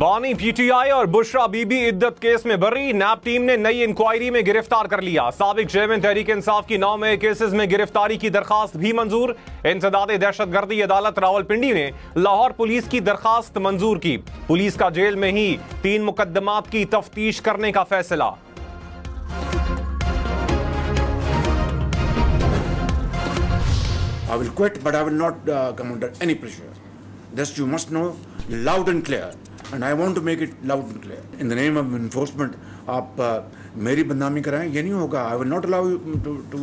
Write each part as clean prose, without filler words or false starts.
बानी पीटीआई और बुशरा बीबी इद्दत केस में बरी। नैब टीम ने नई इंक्वायरी में गिरफ्तार कर लिया। साबिक चेयरमैन तहरीक इंसाफ की 9 नए केसेस में गिरफ्तारी की दरखास्त भी मंजूर। इंसदादे दहशतगर्दी अदालत रावलपिंडी ने लाहौर पुलिस की दरखास्त मंजूर की। पुलिस का जेल में ही 3 मुकदमात की तफ्तीश करने का फैसला। I will quit, but I will not come under any pressure. This you must know loud and clear, and I want to make it loud and clear. In the name of enforcement, आप मेरी बदनामी कराएं, ये नहीं होगा. I will not allow you to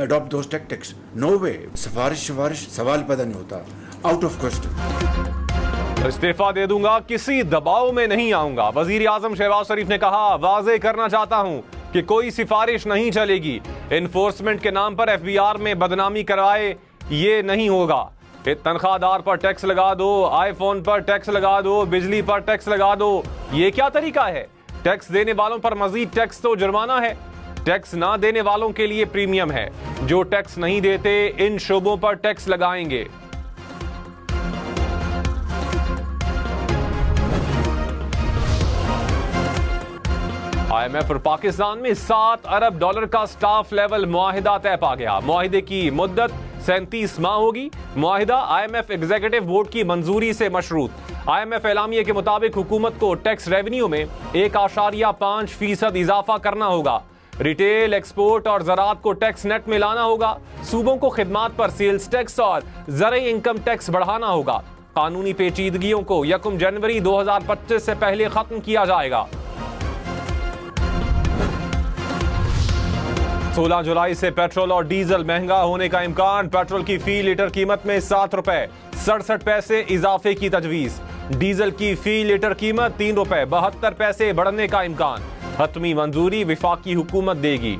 adopt those tactics. No way. सिफारिश सवाल पैदा नहीं होता. Out of question. इस्तीफा दे दूंगा, किसी दबाव में नहीं आऊंगा। वजीर आजम शहबाज शरीफ ने कहा, वाजे करना चाहता हूं कि कोई सिफारिश नहीं चलेगी। इन्फोर्समेंट के नाम पर एफबीआर में बदनामी करवाए, ये नहीं होगा। तनख्वाहदार पर टैक्स लगा दो, आईफोन पर टैक्स लगा दो, बिजली पर टैक्स लगा दो, ये क्या तरीका है? टैक्स देने वालों पर मजीद टैक्स तो जुर्माना है। टैक्स ना देने वालों के लिए प्रीमियम है। जो टैक्स नहीं देते, इन शोबों पर टैक्स लगाएंगे। IMF और पाकिस्तान में $7 अरब का स्टाफ लेवल मुआहिदा तय पा गया। मुआहिदे की मुद्दत 37 माह होगी। मुआहिदा IMF एग्जीक्यूटिव बोर्ड की मंजूरी से मशरूत। IMF एलामिये के मुताबिक हुकूमत को टैक्स रेवेन्यू में 1.5% इजाफा करना होगा। रिटेल, एक्सपोर्ट और ज़राअत को टैक्स नेट में लाना होगा। सूबों को खिदमात पर सेल्स टैक्स और ज़रई इनकम टैक्स बढ़ाना होगा। कानूनी पेचीदगियों को 1 जनवरी 2025 से पहले खत्म किया जाएगा। 16 जुलाई से पेट्रोल और डीजल महंगा होने का इम्कान। पेट्रोल की फी लीटर कीमत में 7 रुपए 67 पैसे इजाफे की तजवीज। डीजल की फी लीटर कीमत 3 रुपए 72 पैसे बढ़ने का इम्कान। हतमी मंजूरी विफाकी हुकूमत देगी।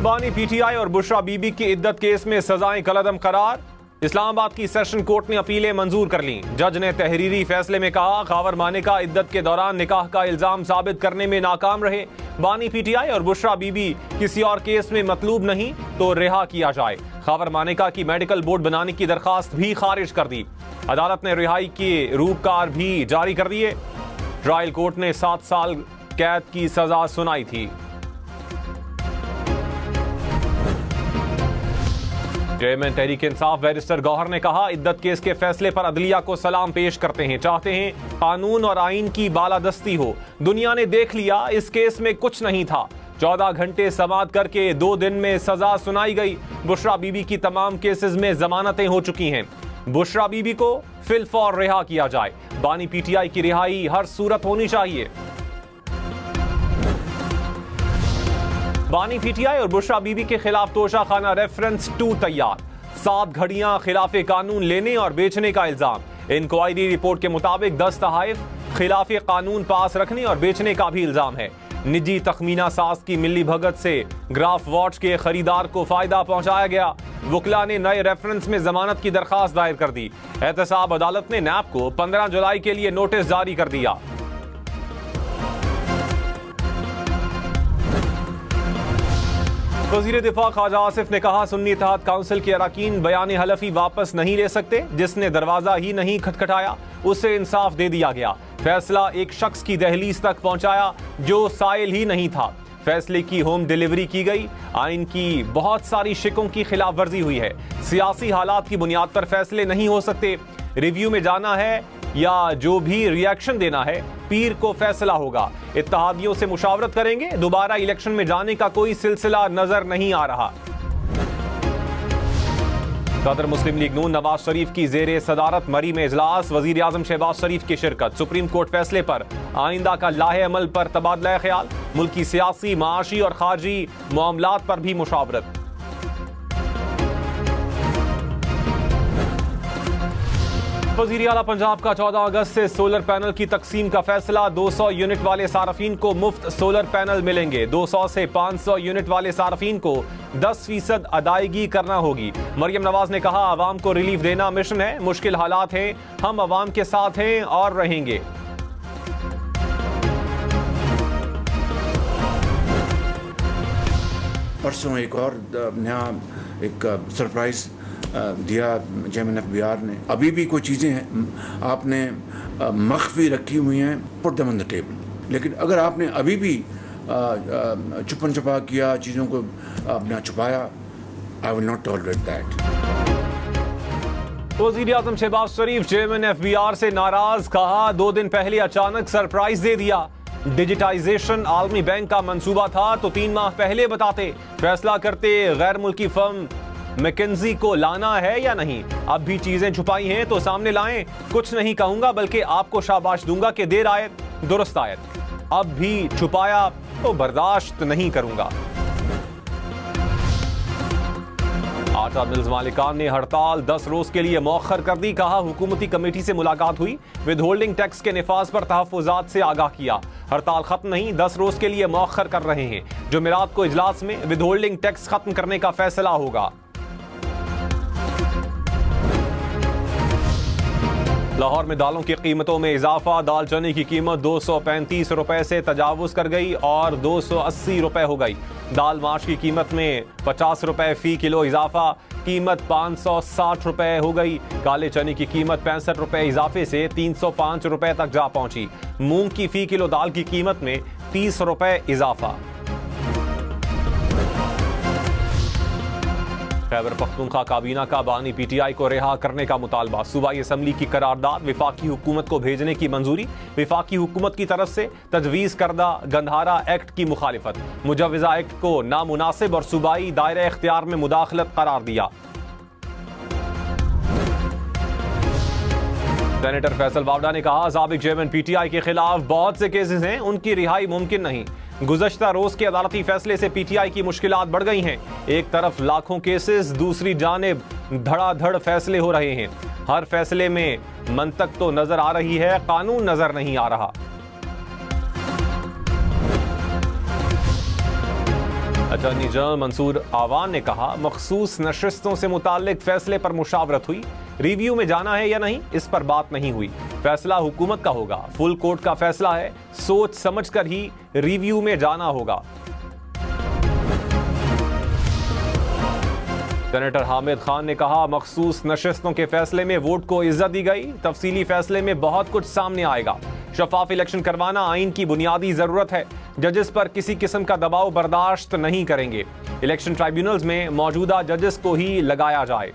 बानी पीटीआई और बुशरा बीबी की इद्दत केस में सजाएं कलअदम करार। इस्लामाबाद की सेशन कोर्ट ने अपीलें मंजूर कर लीं। जज ने तहरीरी फैसले में कहा, खावर मानेका इद्दत के दौरान निकाह का इल्जाम साबित करने में नाकाम रहे। बानी पीटीआई और बुशरा बीबी किसी और केस में मतलूब नहीं तो रिहा किया जाए। खावर मानेका की मेडिकल बोर्ड बनाने की दरखास्त भी खारिज कर दी। अदालत ने रिहाई के रूपकार भी जारी कर दिए। ट्रायल कोर्ट ने 7 साल कैद की सजा सुनाई थी। चेयरमैन तहरीक इंसाफ बैरिस्टर गौहर ने कहा, इद्दत केस के फैसले पर अदलिया को सलाम पेश करते हैं। चाहते हैं कानून और आइन की बालादस्ती हो। दुनिया ने देख लिया, इस केस में कुछ नहीं था। 14 घंटे समाअत करके 2 दिन में सजा सुनाई गई। बुशरा बीबी की तमाम केसेस में जमानतें हो चुकी हैं। बुशरा बीबी को फिलफौर रिहा किया जाए। बानी पीटीआई की रिहाई हर सूरत होनी चाहिए। बानी पीटीआई और बुशरा बीबी के खिलाफ तोशा खाना रेफरेंस 2 तैयार। 7 घड़ियां खिलाफे कानून लेने और बेचने का इल्जाम। इंक्वायरी रिपोर्ट के मुताबिक 10 तहाइफ खिलाफे कानून पास रखने और बेचने का भी इल्जाम है। निजी तखमीना साज की मिली भगत से ग्राफ वॉच के खरीदार को फायदा पहुंचाया गया। वकला ने नए रेफरेंस में जमानत की दरखास्त दायर कर दी। एहतसाब अदालत ने नैब को 15 जुलाई के लिए नोटिस जारी कर दिया। वज़ीर दिफा ख्वाजा आसिफ ने कहा, सुन्नी इत्तेहाद काउंसिल के अरकान बयान हलफी वापस नहीं ले सकते। जिसने दरवाजा ही नहीं खटखटाया उसे इंसाफ दे दिया गया। फैसला एक शख्स की दहलीज तक पहुंचाया जो साइल ही नहीं था। फैसले की होम डिलीवरी की गई। आइन की बहुत सारी शिकों की खिलाफ वर्जी हुई है। सियासी हालात की बुनियाद पर फैसले नहीं हो सकते। रिव्यू में जाना है या जो भी रिएक्शन देना है, पीर को फैसला होगा। इत्तेहादियों से मुशावरत करेंगे। दोबारा इलेक्शन में जाने का कोई सिलसिला नजर नहीं आ रहा। सदर मुस्लिम लीग नून नवाज शरीफ की जेरे सदारत मरी में इजलास। वजीर आजम शहबाज शरीफ की शिरकत। सुप्रीम कोर्ट फैसले पर आइंदा का लाहे अमल पर तबादला ख्याल। मुल्क की सियासी, माशी और खारजी मामलात पर भी मुशावरत। वज़ीर आला पंजाब का 14 अगस्त से सोलर पैनल की तकसीम का फैसला। 200 यूनिट वाले सारफीन को मुफ्त सोलर पैनल मिलेंगे। 200 से 500 यूनिट वाले सारफीन को 10% अदायगी करना होगी। मरियम नवाज ने कहा, आवाम को रिलीफ देना मिशन है। मुश्किल हालात हैं, हम आवाम के साथ हैं और रहेंगे। परसों एक और नया एक सरप्राइज दिया चेयरमैन FBR ने, अभी भी कोई चीज़ें हैं आपने मख्फी रखी हुई हैं, put them on the table. लेकिन अगर आपने अभी भी छुपन छुपा किया, चीज़ों को अपना छुपाया, I will not tolerate that. वज़ीर-ए-आज़म शहबाज शरीफ चेयरमैन FBR से नाराज, कहा 2 दिन पहले अचानक सरप्राइज दे दिया। डिजिटाइजेशन आलमी बैंक का मंसूबा था तो 3 माह पहले बताते, फैसला करते गैर मुल्की फर्म मैकेंजी को लाना है या नहीं। अब भी चीजें छुपाई हैं तो सामने लाएं। कुछ नहीं कहूंगा बल्कि आपको शाबाश दूंगा कि देर आयत दुरुस्त आयत। अब भी छुपाया तो बर्दाश्त नहीं करूंगा। आटा मिल्स मालिकान ने हड़ताल 10 रोज के लिए मौखर कर दी, कहा हुकूमती कमेटी से मुलाकात हुई, विद होल्डिंग टैक्स के निफाज पर तहफ़्फ़ुज़ात से आगाह किया। हड़ताल खत्म नहीं, 10 रोज के लिए मौखर कर रहे हैं। जुमेरात को इजलास में विद होल्डिंग टैक्स खत्म करने का फैसला होगा। लाहौर में दालों की कीमतों में इजाफा, दाल चने की कीमत 235 रुपए से तजावुज कर गई और 280 रुपए हो गई। दाल माश की कीमत में 50 रुपए फी किलो इजाफा, कीमत 560 रुपए हो गई। काले चने की कीमत 65 रुपए इजाफे से 305 रुपए तक जा पहुंची। मूंग की फी किलो दाल की कीमत में 30 रुपए इजाफा। खैबर पख्तूनख्वा काबीना का बानी PTI को रिहा करने का मुतालबा, सूबाई असम्बली की करारदाद विफाकी हुकूमत को भेजने की मंजूरी। विफाकी हुकूमत की तरफ से तजवीज़ करदा गंधारा एक्ट की मुखालिफत, मुजवजा एक्ट को नामुनासिब और सूबाई दायरे इख्तियार में मुदाखलत करार दिया। सेनेटर फैसल वावडा ने कहा साबिक चेयरमैन PTI के खिलाफ बहुत से केसेस हैं, उनकी रिहाई मुमकिन नहीं। गुज़श्ता रोज के अदालती फैसले से PTI की मुश्किलात बढ़ गई हैं। एक तरफ लाखों केसेस, दूसरी जानिब धड़ाधड़ फैसले हो रहे हैं। हर फैसले में मंतक तो नजर आ रही है, कानून नजर नहीं आ रहा। अटॉर्नी जनरल मंसूर आवान ने कहा मखसूस नशिस्तों से मुताल्लिक फैसले पर मुशावरत हुई, रिव्यू में जाना है या नहीं इस पर बात नहीं हुई। फैसला हुकूमत का होगा, फुल कोर्ट का फैसला है, सोच समझ कर ही रिव्यू में जाना होगा। सेनेटर हामिद खान ने कहा मखसूस नशिस्तों के फैसले में वोट को इज्जत दी गई, तफसीली फैसले में बहुत कुछ सामने आएगा। शफाफ इलेक्शन करवाना आइन की बुनियादी जरूरत है, जजेस पर किसी किस्म का दबाव बर्दाश्त नहीं करेंगे। इलेक्शन ट्राइब्यूनल्स में मौजूदा जजेस को ही लगाया जाए।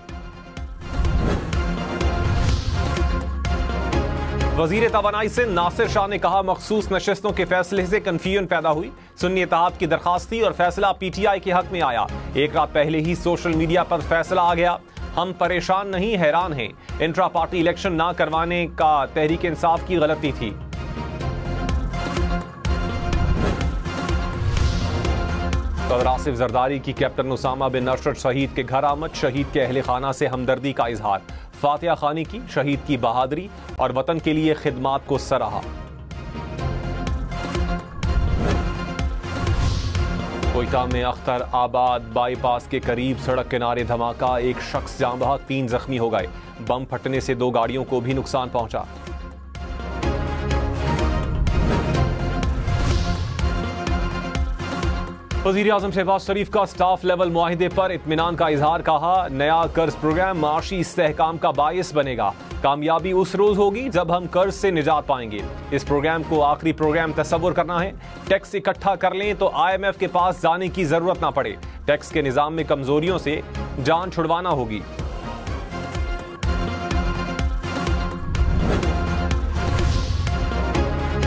वजीर तवानाई से नासिर शाह ने कहा मखसूस नशिस्तों के फैसले से कंफ्यूजन पैदा हुई, सुन्नी इत्तेहाद की दरखास्त थी और फैसला PTI के हक में आया। एक रात पहले ही सोशल मीडिया पर फैसला आ गया। हम परेशान नहीं, हैरान हैं। इंट्रा पार्टी इलेक्शन ना करवाने का तहरीक इंसाफ की गलती थी। सदर आसिफ जरदारी की कैप्टन उसामा बिन नशरत शहीद के घर आमद, शहीद के अहले खाना से हमदर्दी का इजहार, फातिहा खानी की, शहीद की बहादुरी और वतन के लिए खिदमात को सराहा। कोयटा में अख्तर आबाद बाईपास के करीब सड़क किनारे धमाका, एक शख्स जान बहक, 3 जख्मी हो गए। बम फटने से 2 गाड़ियों को भी नुकसान पहुंचा। वज़ीर-ए-आज़म शहबाज शरीफ का स्टाफ लेवल मुआहिदे पर इत्मीनान का इजहार, कहा नया कर्ज प्रोग्राम माशी इस्तेहकाम का बायस बनेगा। कामयाबी उस रोज होगी जब हम कर्ज से निजात पाएंगे। इस प्रोग्राम को आखिरी प्रोग्राम तस्वुर करना है। टैक्स इकट्ठा कर लें तो IMF के पास जाने की जरूरत ना पड़े। टैक्स के निजाम में कमजोरियों से जान छुड़वाना होगी।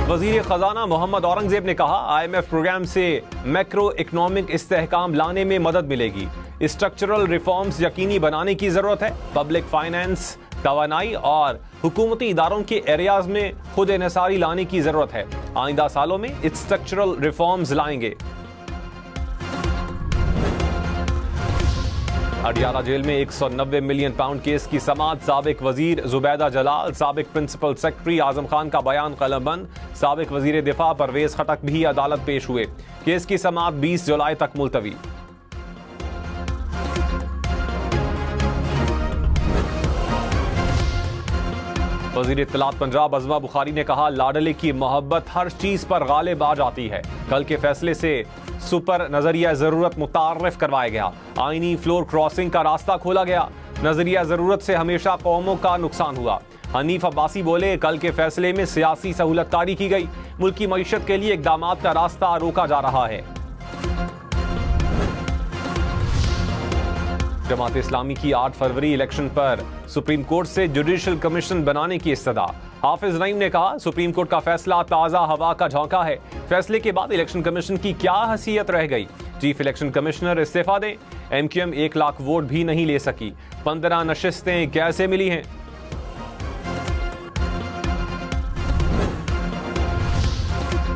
वजीर खजाना मोहम्मद औरंगजेब ने कहा IMF प्रोग्राम से मैक्रो इकोनॉमिक इस्तेहकाम लाने में मदद मिलेगी। स्ट्रक्चरल रिफॉर्म्स यकीनी बनाने की जरूरत है। पब्लिक फाइनेंस, तवानाई और हुकूमती इदारों के एरियाज में खुद इन्हिसारी लाने की जरूरत है। आइंदा सालों में स्ट्रक्चरल रिफॉर्म्स लाएंगे। अडियाला जेल में 190 मिलियन पाउंड केस की समाअत, साबिक वजीर जुबैदा जलाल, साबिक प्रिंसिपल सेक्रेटरी आजम खान का बयान कलमबंद, साबिक वजीर दिफा परवेज खटक भी अदालत पेश हुए। केस की समाअत 20 जुलाई तक मुलतवी। वजीर इत्तलात पंजाब अज़मा बुखारी ने कहा लाडले की मोहब्बत हर चीज पर गालिब आ जाती है। कल के फैसले से सुपर नजरिया जरूरत मुतारफ करवाया गया। आईनी फ्लोर क्रॉसिंग का रास्ता खोला गया। नजरिया जरूरत से हमेशा कौमों का नुकसान हुआ। हनीफ अब्बासी बोले, कल के फैसले में सियासी सहूलतकारी की गई, मुल्क की मईशत के लिए इकदामात का रास्ता रोका जा रहा है। जमात इस्लामी की 8 फरवरी इलेक्शन पर सुप्रीम कोर्ट से जुडिशल कमीशन बनाने की इस्तदा। हाफिज नईम ने कहा, सुप्रीम कोर्ट का फैसला ताजा हवा का झोंका है। फैसले के बाद इलेक्शन कमीशन की क्या हैसियत रह गई। चीफ इलेक्शन कमिश्नर इस्तीफा दें। एमक्यूएम 1 लाख वोट भी नहीं ले सकी। 15 नशिस्तें कैसे मिली हैं।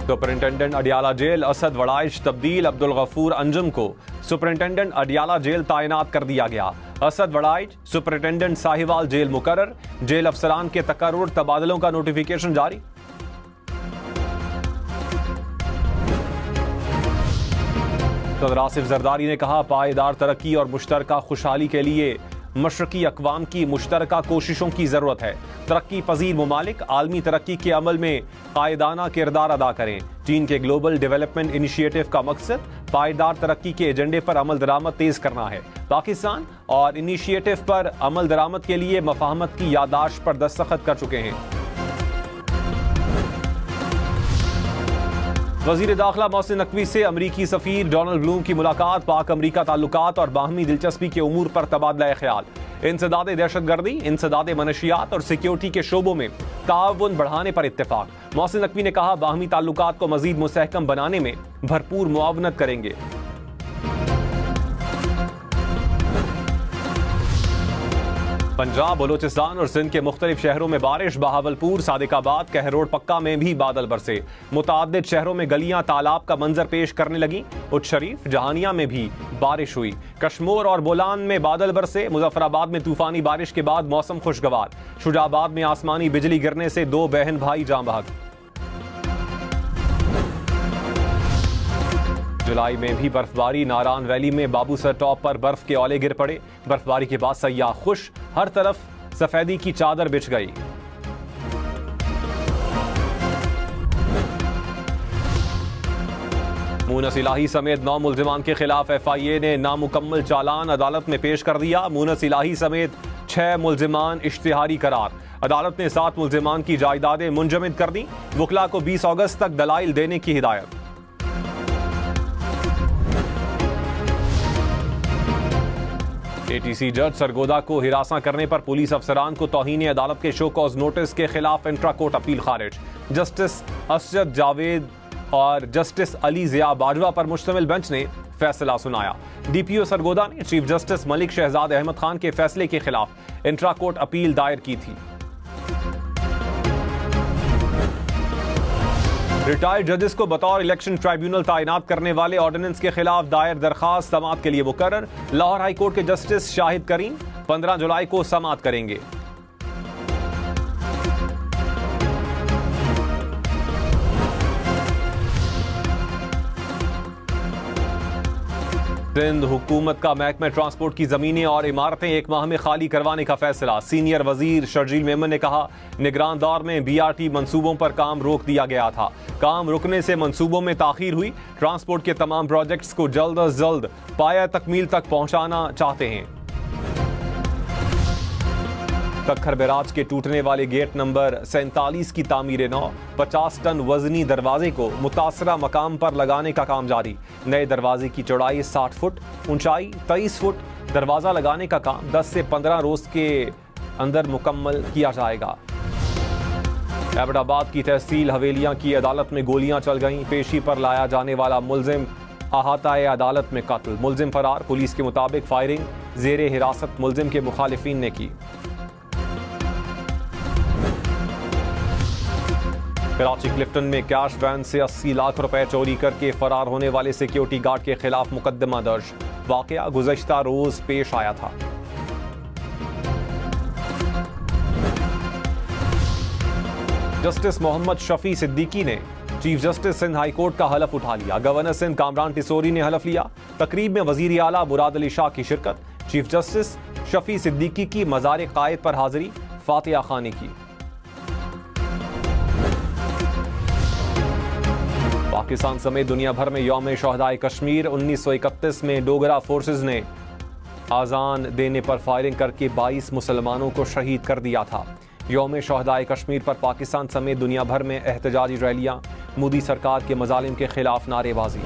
सुपरिंटेंडेंट अडियाला जेल असद वड़ाइश तब्दील। अब्दुल गफूर अंजुम को सुपरिंटेंडेंट अडियाला जेल तैनात कर दिया गया। असद वड़ाइश सुपरिंटेंडेंट साहिवाल जेल मुकर्रर। जेल अफसरान के तकर्रुर तबादलों का नोटिफिकेशन जारी। सदर आसिफ जरदारी ने कहा, पायदार तरक्की और मुश्तरका खुशहाली के लिए मशरकी अक़वाम की मुश्तरका कोशिशों की जरूरत है। तरक्की पजीर ममालिक आलमी तरक्की के अमल में कायदाना किरदार अदा करें। चीन के ग्लोबल डेवलपमेंट इनिशिएटिव का मकसद पायदार तरक्की के एजेंडे पर अमल दरामद तेज करना है। पाकिस्तान और इनिशिएटिव पर अमल दरामद के लिए मफाहमत की यादाश्त पर दस्तखत कर चुके हैं। वजीर दाखिला मोहसिन नकवी से अमरीकी सफीर डोनाल्ड ब्लूम की मुलाकात। पाक अमरीका ताल्लुकात और बाहमी दिलचस्पी के उमूर पर तबादला ख्याल। इंसदाद दहशतगर्दी, इंसदाद मनशियात और सिक्योरिटी के शोबों में ताउन बढ़ाने पर इत्तेफाक। मोहसिन नकवी ने कहा, बाहमी ताल्लुकात को मजीद मुस्तहकम बनाने में भरपूर मुआवनत करेंगे। पंजाब, बलोचिस्तान और सिंध के मुख्तलिफ शहरों में बारिश। बहावलपुर, सादिकाबाद, कहरोड पक्का में भी बादल बरसे। मुताद्दिद शहरों में गलियां तालाब का मंजर पेश करने लगी। उच्च शरीफ, जहानिया में भी बारिश हुई। कश्मोर और बोलान में बादल बरसे। मुजफ्फराबाद में तूफानी बारिश के बाद मौसम खुशगवार। शुजाबाद में आसमानी बिजली गिरने से 2 बहन भाई जाँ बहक। जुलाई में भी बर्फबारी। नारायण वैली में बाबूसर टॉप पर बर्फ के औले गिर पड़े। बर्फबारी के बाद सयाह खुश, हर तरफ सफेदी की चादर बिछ गई। मूनस इलाही समेत 9 मुल्जिमान के खिलाफ FIA ने नामुकम्मल चालान अदालत में पेश कर दिया। मूनस इलाही समेत 6 मुल्जिमान इश्तिहारी करार। अदालत ने 7 मुल्जिमान की जायदादें मुंजमद कर दी। वकला को 20 अगस्त तक दलाइल देने की हिदायत। ATC जज सरगोदा को हिरासा करने पर पुलिस अफसरान को तौहीन अदालत के शो कॉज नोटिस के खिलाफ इंट्रा कोर्ट अपील खारिज। जस्टिस असजद जावेद और जस्टिस अली जिया बाजवा पर मुश्तमिल बेंच ने फैसला सुनाया। DPO सरगोदा ने चीफ जस्टिस मलिक शहजाद अहमद खान के फैसले के खिलाफ इंट्रा कोर्ट अपील दायर की थी। रिटायर्ड जजेस को बतौर इलेक्शन ट्राइब्यूनल तैनात करने वाले ऑर्डिनेंस के खिलाफ दायर दरखास्त समाअत के लिए मुकर्रर। लाहौर हाई कोर्ट के जस्टिस शाहिद करीम 15 जुलाई को समाअत करेंगे। सिंध हुकूमत का महकमे ट्रांसपोर्ट की जमीनें और इमारतें 1 माह में खाली करवाने का फैसला। सीनियर वजीर शर्जील मेमन ने कहा, निगरान दौर में BRT मंसूबों पर काम रोक दिया गया था। काम रुकने से मंसूबों में ताखीर हुई। ट्रांसपोर्ट के तमाम प्रोजेक्ट्स को जल्द अज जल्द पाया तकमील तक पहुंचाना चाहते हैं। तखर बैराज के टूटने वाले गेट नंबर 47 की तामीर नौ। 50 टन वजनी दरवाजे को मुतासरा मकाम पर लगाने का काम जारी। नए दरवाजे की चौड़ाई 60 फुट, ऊंचाई 23 फुट। दरवाजा लगाने का काम 10 से 15 रोज के अंदर मुकम्मल किया जाएगा। एबटाबाद की तहसील हवेलियां की अदालत में गोलियां चल गईं। पेशी पर लाया जाने वाला मुलजिम अहाताए अदालत में कत्ल। मुलजिम फरार। पुलिस के मुताबिक फायरिंग जेरे हिरासत मुलजिम के मुखालिफिन ने की। कराची क्लिफ्टन में कैश वैन से 80 लाख रुपए चोरी करके फरार होने वाले सिक्योरिटी गार्ड के खिलाफ मुकदमा दर्ज। वाकया गुज़श्ता रोज पेश आया था। जस्टिस मोहम्मद शफी सिद्दीकी ने chief justice Sindh high court का हलफ उठा लिया। गवर्नर सिंध कामरान टिसोरी ने हलफ लिया। तकरीब में वजीर आला मुराद अली शाह की शिरकत। चीफ जस्टिस शफी सिद्दीकी की मज़ार कायद पर हाजिरी। फातिहा खानी की। पाकिस्तान समेत दुनिया भर में यौम शहदाए कश्मीर। 1931 में डोगरा फोर्सेस ने आज़ान देने पर फायरिंग करके 22 मुसलमानों को शहीद कर दिया था। यौम शहदाए कश्मीर पर पाकिस्तान समेत दुनिया भर में एहतजाजी रैलियां, मोदी सरकार के मजालिम के खिलाफ नारेबाजी।